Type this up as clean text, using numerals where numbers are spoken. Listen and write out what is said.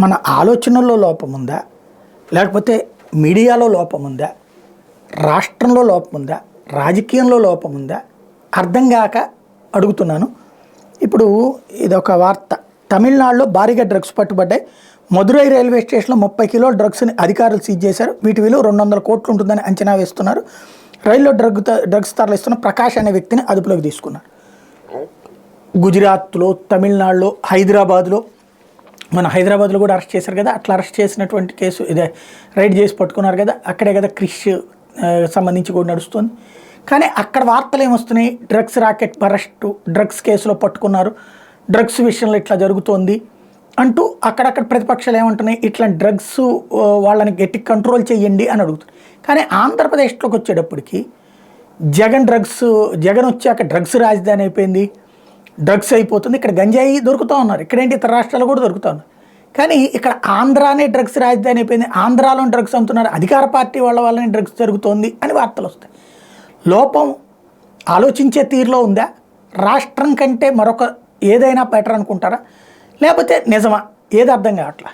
మన ఆలోచనల్లో లోపం ఉందా, లేకపోతే మీడియాలో లోపం ఉందా, రాష్ట్రంలో లోపం ఉందా, రాజకీయంలో లోపం ఉందా అర్థం కాక అడుగుతున్నాను. ఇప్పుడు ఇదొక వార్త, తమిళనాడులో భారీగా డ్రగ్స్ పట్టుబడ్డాయి. మదురై రైల్వే స్టేషన్లో 30 కిలోల డ్రగ్స్ని అధికారులు సీజ్ చేశారు. వీటి విలువ 200 కోట్లు ఉంటుందని అంచనా వేస్తున్నారు. రైల్లో డ్రగ్స్ తరలిస్తున్న ప్రకాష్ అనే వ్యక్తిని అదుపులోకి తీసుకున్నారు. గుజరాత్లో, తమిళనాడులో, హైదరాబాద్లో, మన హైదరాబాద్లో కూడా అరెస్ట్ చేశారు కదా. అట్లా అరెస్ట్ చేసినటువంటి కేసు ఇదే, రైడ్ చేసి పట్టుకున్నారు కదా. అక్కడే కదా క్రిష్ సంబంధించి కూడా నడుస్తుంది. కానీ అక్కడ వార్తలు ఏమొస్తున్నాయి, డ్రగ్స్ రాకెట్ అరెస్టు, డ్రగ్స్ కేసులో పట్టుకున్నారు, డ్రగ్స్ విషయంలో ఇట్లా జరుగుతోంది అంటూ అక్కడక్కడ ప్రతిపక్షాలు ఏమంటున్నాయి, ఇట్లా డ్రగ్స్ వాళ్ళని గట్టి కంట్రోల్ చేయండి అని అడుగుతుంది. కానీ ఆంధ్రప్రదేశ్లోకి వచ్చేటప్పటికి జగన్ వచ్చాక డ్రగ్స్ రాజధాని అయిపోయింది, డ్రగ్స్ అయిపోతుంది. ఇక్కడ గంజాయి దొరుకుతూ ఉన్నారు, ఇక్కడేంటి ఇతర రాష్ట్రాలు కూడా దొరుకుతూ ఉన్నారు. కానీ ఇక్కడ ఆంధ్రానే డ్రగ్స్ రాజధాని అయిపోయింది, ఆంధ్రాలో డ్రగ్స్ అమ్ముతున్నారు, అధికార పార్టీ వాళ్ళని డ్రగ్స్ జరుగుతోంది అని వార్తలు వస్తాయి. లోపం ఆలోచించే తీరులో ఉందా, రాష్ట్రం కంటే మరొక ఏదైనా బెటర్ అనుకుంటారా, లేకపోతే నిజమా, ఏది అర్థం కావట్లా?